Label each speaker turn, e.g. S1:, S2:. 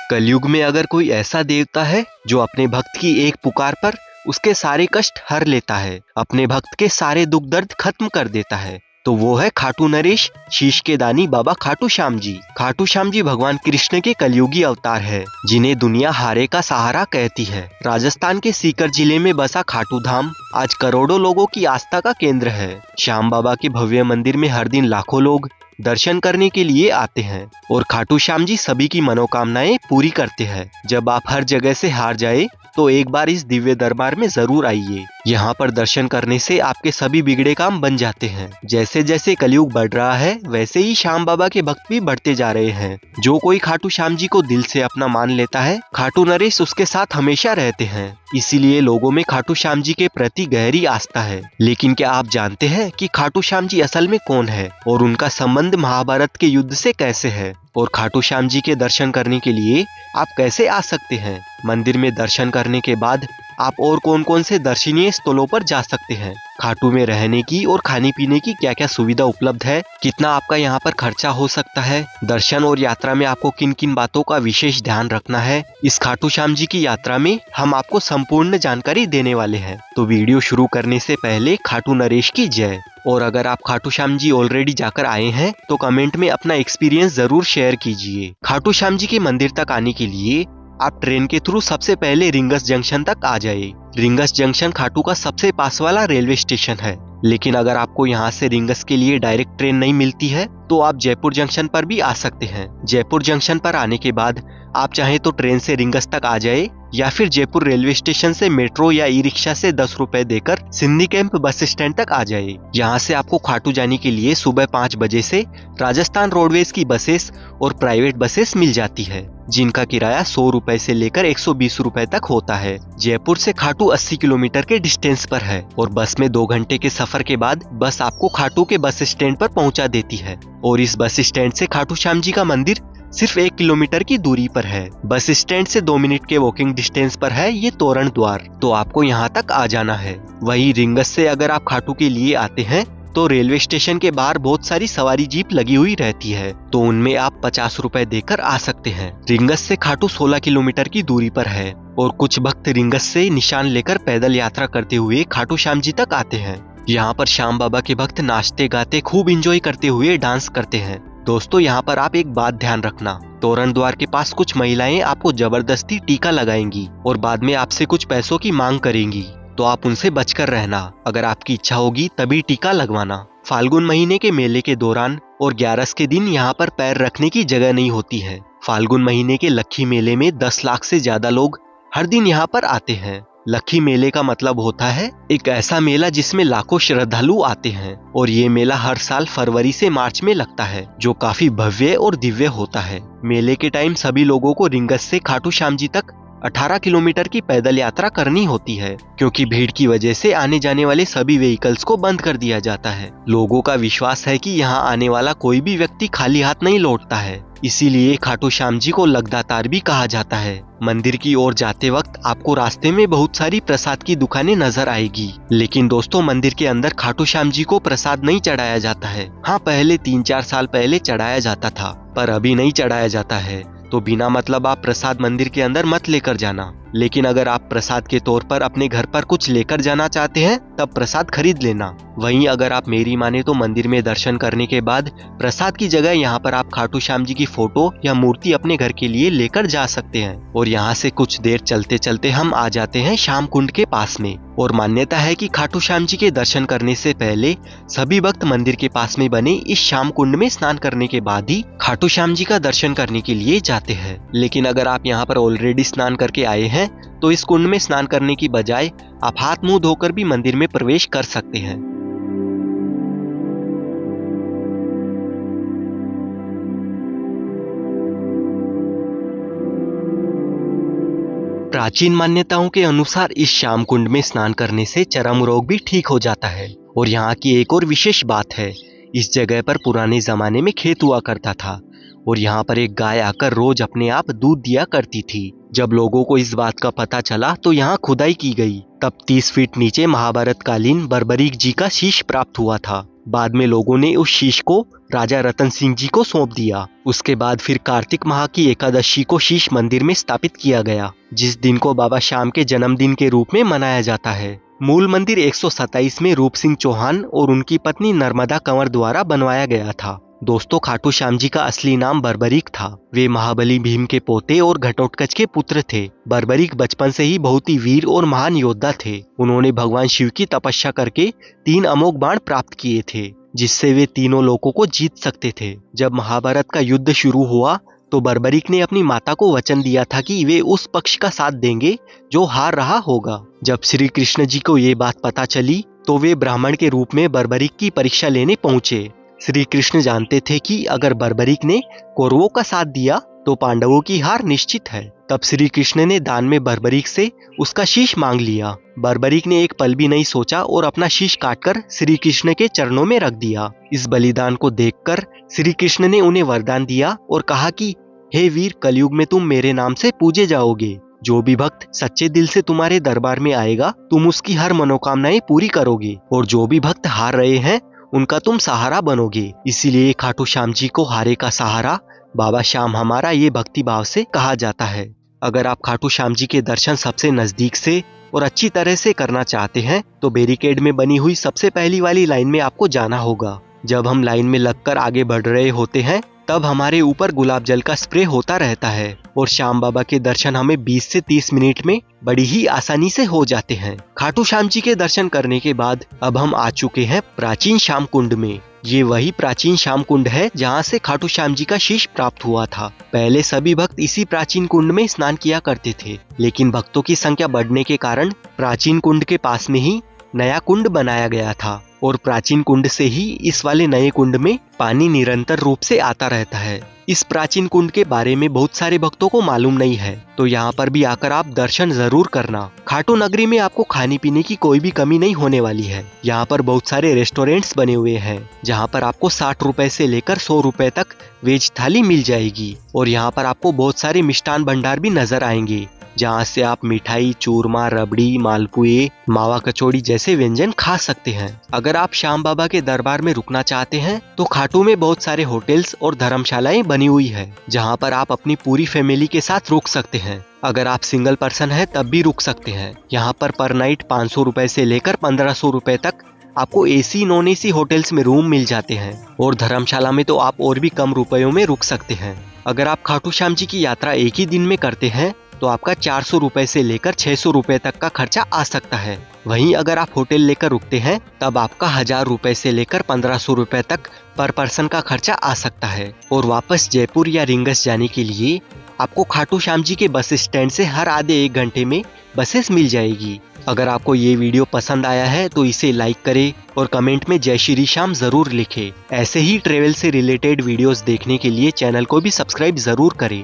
S1: कलयुग में अगर कोई ऐसा देवता है जो अपने भक्त की एक पुकार पर उसके सारे कष्ट हर लेता है, अपने भक्त के सारे दुख दर्द खत्म कर देता है, तो वो है खाटू नरेश, शीश के दानी बाबा खाटू श्याम जी। खाटू श्याम जी भगवान कृष्ण के कलयुगी अवतार है, जिन्हें दुनिया हारे का सहारा कहती है। राजस्थान के सीकर जिले में बसा खाटू धाम आज करोड़ों लोगों की आस्था का केंद्र है। श्याम बाबा के भव्य मंदिर में हर दिन लाखों लोग दर्शन करने के लिए आते हैं और खाटू श्याम जी सभी की मनोकामनाएं पूरी करते हैं। जब आप हर जगह से हार जाए तो एक बार इस दिव्य दरबार में जरूर आइए। यहाँ पर दर्शन करने से आपके सभी बिगड़े काम बन जाते हैं। जैसे जैसे कलयुग बढ़ रहा है वैसे ही श्याम बाबा के भक्त भी बढ़ते जा रहे हैं। जो कोई खाटू श्याम जी को दिल से अपना मान लेता है, खाटू नरेश उसके साथ हमेशा रहते हैं। इसीलिए लोगों में खाटू श्याम जी के प्रति गहरी आस्था है। लेकिन क्या आप जानते हैं कि खाटू श्याम जी असल में कौन है और उनका संबंध महाभारत के युद्ध से कैसे है, और खाटू श्याम जी के दर्शन करने के लिए आप कैसे आ सकते हैं? मंदिर में दर्शन करने के बाद आप और कौन कौन से दर्शनीय स्थलों पर जा सकते हैं? खाटू में रहने की और खाने पीने की क्या क्या सुविधा उपलब्ध है? कितना आपका यहाँ पर खर्चा हो सकता है? दर्शन और यात्रा में आपको किन किन बातों का विशेष ध्यान रखना है? इस खाटू श्याम जी की यात्रा में हम आपको संपूर्ण जानकारी देने वाले हैं। तो वीडियो शुरू करने से पहले खाटू नरेश की जय। और अगर आप खाटू श्याम जी ऑलरेडी जाकर आए हैं तो कमेंट में अपना एक्सपीरियंस जरूर शेयर कीजिए। खाटू श्याम जी के मंदिर तक आने के लिए आप ट्रेन के थ्रू सबसे पहले रिंगस जंक्शन तक आ जाइए। रिंगस जंक्शन खाटू का सबसे पास वाला रेलवे स्टेशन है। लेकिन अगर आपको यहाँ से रिंगस के लिए डायरेक्ट ट्रेन नहीं मिलती है तो आप जयपुर जंक्शन पर भी आ सकते हैं। जयपुर जंक्शन पर आने के बाद आप चाहे तो ट्रेन से रिंगस तक आ जाए या फिर जयपुर रेलवे स्टेशन से मेट्रो या ई रिक्शा से 10 रुपए देकर सिंधी कैंप बस स्टैंड तक आ जाए। यहाँ से आपको खाटू जाने के लिए सुबह 5 बजे से राजस्थान रोडवेज की बसेस और प्राइवेट बसेस मिल जाती है, जिनका किराया 100 रुपए से लेकर 120 रुपए तक होता है। जयपुर से खाटू 80 किलोमीटर के डिस्टेंस पर है और बस में 2 घंटे के सफर के बाद बस आपको खाटू के बस स्टैंड पर पहुंचा देती है। और इस बस स्टैंड से खाटू श्याम जी का मंदिर सिर्फ 1 किलोमीटर की दूरी पर है। बस स्टैंड से 2 मिनट के वॉकिंग डिस्टेंस पर है ये तोरण द्वार, तो आपको यहाँ तक आ जाना है। वहीं रिंगस से अगर आप खाटू के लिए आते हैं तो रेलवे स्टेशन के बाहर बहुत सारी सवारी जीप लगी हुई रहती है, तो उनमें आप 50 रुपए देकर आ सकते हैं। रिंगस से खाटू 16 किलोमीटर की दूरी पर है और कुछ भक्त रिंगस से निशान लेकर पैदल यात्रा करते हुए खाटू श्याम जी तक आते हैं। यहाँ पर श्याम बाबा के भक्त नाचते गाते खूब एंजॉय करते हुए डांस करते हैं। दोस्तों यहाँ पर आप एक बात ध्यान रखना, तोरण द्वार के पास कुछ महिलाएं आपको जबरदस्ती टीका लगाएंगी और बाद में आपसे कुछ पैसों की मांग करेंगी, तो आप उनसे बचकर रहना। अगर आपकी इच्छा होगी तभी टीका लगवाना। फाल्गुन महीने के मेले के दौरान और 11 के दिन यहाँ पर पैर रखने की जगह नहीं होती है। फाल्गुन महीने के लक्खी मेले में 10 लाख से ज्यादा लोग हर दिन यहाँ पर आते हैं। लक्खी मेले का मतलब होता है एक ऐसा मेला जिसमें लाखों श्रद्धालु आते हैं, और ये मेला हर साल फरवरी से मार्च में लगता है, जो काफी भव्य और दिव्य होता है। मेले के टाइम सभी लोगों को रिंगस से खाटू श्याम जी तक 18 किलोमीटर की पैदल यात्रा करनी होती है, क्योंकि भीड़ की वजह से आने जाने वाले सभी व्हीकल्स को बंद कर दिया जाता है। लोगों का विश्वास है कि यहाँ आने वाला कोई भी व्यक्ति खाली हाथ नहीं लौटता है, इसीलिए खाटू श्याम जी को लगदातार भी कहा जाता है। मंदिर की ओर जाते वक्त आपको रास्ते में बहुत सारी प्रसाद की दुकानें नजर आएगी, लेकिन दोस्तों मंदिर के अंदर खाटू श्याम जी को प्रसाद नहीं चढ़ाया जाता है। हाँ, पहले 3-4 साल पहले चढ़ाया जाता था, पर अभी नहीं चढ़ाया जाता है। तो बिना मतलब आप प्रसाद मंदिर के अंदर मत लेकर जाना। लेकिन अगर आप प्रसाद के तौर पर अपने घर पर कुछ लेकर जाना चाहते हैं तब प्रसाद खरीद लेना। वहीं अगर आप मेरी माने तो मंदिर में दर्शन करने के बाद प्रसाद की जगह यहाँ पर आप खाटू श्याम जी की फोटो या मूर्ति अपने घर के लिए लेकर जा सकते हैं। और यहाँ से कुछ देर चलते चलते हम आ जाते हैं श्याम कुंड के पास में। और मान्यता है कि खाटू श्याम जी के दर्शन करने से पहले सभी भक्त मंदिर के पास में बने इस श्याम कुंड में स्नान करने के बाद ही खाटू श्याम जी का दर्शन करने के लिए जाते हैं। लेकिन अगर आप यहाँ पर ऑलरेडी स्नान करके आए हैं तो इस कुंड में स्नान करने की बजाय आप हाथ मुंह धोकर भी मंदिर में प्रवेश कर सकते हैं। प्राचीन मान्यताओं के अनुसार इस श्याम कुंड में स्नान करने से चर्म रोग भी ठीक हो जाता है। और यहाँ की एक और विशेष बात है, इस जगह पर पुराने जमाने में खेत हुआ करता था और यहाँ पर एक गाय आकर रोज अपने आप दूध दिया करती थी। जब लोगों को इस बात का पता चला तो यहाँ खुदाई की गई, तब 30 फीट नीचे महाभारत कालीन बर्बरीक जी का शीश प्राप्त हुआ था। बाद में लोगों ने उस शीश को राजा रतन सिंह जी को सौंप दिया। उसके बाद फिर कार्तिक माह की एकादशी को शीश मंदिर में स्थापित किया गया, जिस दिन को बाबा श्याम के जन्मदिन के रूप में मनाया जाता है। मूल मंदिर 127 में रूप सिंह चौहान और उनकी पत्नी नर्मदा कंवर द्वारा बनवाया गया था। दोस्तों, खाटू श्याम जी का असली नाम बर्बरीक था। वे महाबली भीम के पोते और घटोत्कच के पुत्र थे। बर्बरीक बचपन से ही बहुत ही वीर और महान योद्धा थे। उन्होंने भगवान शिव की तपस्या करके 3 अमोघ बाण प्राप्त किए थे, जिससे वे तीनों लोकों को जीत सकते थे। जब महाभारत का युद्ध शुरू हुआ तो बर्बरीक ने अपनी माता को वचन दिया था कि वे उस पक्ष का साथ देंगे जो हार रहा होगा। जब श्री कृष्ण जी को ये बात पता चली तो वे ब्राह्मण के रूप में बर्बरीक की परीक्षा लेने पहुंचे। श्री कृष्ण जानते थे कि अगर बर्बरीक ने कौरवों का साथ दिया तो पांडवों की हार निश्चित है। तब श्री कृष्ण ने दान में बर्बरीक से उसका शीश मांग लिया। बर्बरीक ने एक पल भी नहीं सोचा और अपना शीश काटकर श्री कृष्ण के चरणों में रख दिया। इस बलिदान को देखकर श्री कृष्ण ने उन्हें वरदान दिया और कहा कि हे वीर, कलयुग में तुम मेरे नाम से पूजे जाओगे। जो भी भक्त सच्चे दिल से तुम्हारे दरबार में आएगा, तुम उसकी हर मनोकामनाएं पूरी करोगे, और जो भी भक्त हार रहे हैं उनका तुम सहारा बनोगे। इसीलिए खाटू श्याम जी को हारे का सहारा, बाबा श्याम हमारा, ये भक्ति भाव से कहा जाता है। अगर आप खाटू श्याम जी के दर्शन सबसे नजदीक से और अच्छी तरह से करना चाहते हैं तो बैरिकेड में बनी हुई सबसे पहली वाली लाइन में आपको जाना होगा। जब हम लाइन में लगकर आगे बढ़ रहे होते हैं तब हमारे ऊपर गुलाब जल का स्प्रे होता रहता है और श्याम बाबा के दर्शन हमें 20 से 30 मिनट में बड़ी ही आसानी से हो जाते हैं। खाटू श्याम जी के दर्शन करने के बाद अब हम आ चुके हैं प्राचीन श्याम कुंड में। ये वही प्राचीन श्याम कुंड है जहाँ से खाटू श्याम जी का शीश प्राप्त हुआ था। पहले सभी भक्त इसी प्राचीन कुंड में स्नान किया करते थे, लेकिन भक्तों की संख्या बढ़ने के कारण प्राचीन कुंड के पास में ही नया कुंड बनाया गया था और प्राचीन कुंड से ही इस वाले नए कुंड में पानी निरंतर रूप से आता रहता है। इस प्राचीन कुंड के बारे में बहुत सारे भक्तों को मालूम नहीं है, तो यहाँ पर भी आकर आप दर्शन जरूर करना। खाटू नगरी में आपको खाने पीने की कोई भी कमी नहीं होने वाली है। यहाँ पर बहुत सारे रेस्टोरेंट्स बने हुए हैं जहाँ पर आपको 60 रुपए से लेकर 100 रुपए तक वेज थाली मिल जाएगी, और यहाँ पर आपको बहुत सारे मिष्ठान भंडार भी नजर आएंगे जहाँ से आप मिठाई, चूरमा, रबड़ी, मालपुए, मावा कचौड़ी जैसे व्यंजन खा सकते हैं। अगर आप श्याम बाबा के दरबार में रुकना चाहते हैं तो खाटू में बहुत सारे होटल्स और धर्मशालाएं बनी हुई है जहाँ पर आप अपनी पूरी फैमिली के साथ रुक सकते हैं। अगर आप सिंगल पर्सन है तब भी रुक सकते हैं। यहाँ पर नाइट 500 रुपए से लेकर 1500 रुपए तक आपको एसी नॉन एसी होटल्स में रूम मिल जाते हैं, और धर्मशाला में तो आप और भी कम रुपयों में रुक सकते हैं। अगर आप खाटू श्याम जी की यात्रा एक ही दिन में करते हैं तो आपका 400 रुपए से लेकर 600 रुपए तक का खर्चा आ सकता है। वहीं अगर आप होटल लेकर रुकते हैं तब आपका 1000 रुपए से लेकर 1500 रुपए तक पर पर्सन का खर्चा आ सकता है। और वापस जयपुर या रिंगस जाने के लिए आपको खाटू श्याम जी के बस स्टैंड से हर आधे 1 घंटे में बसेस मिल जाएगी। अगर आपको ये वीडियो पसंद आया है तो इसे लाइक करें और कमेंट में जय श्री श्याम जरूर लिखें। ऐसे ही ट्रेवल से रिलेटेड वीडियोस देखने के लिए चैनल को भी सब्सक्राइब जरूर करें।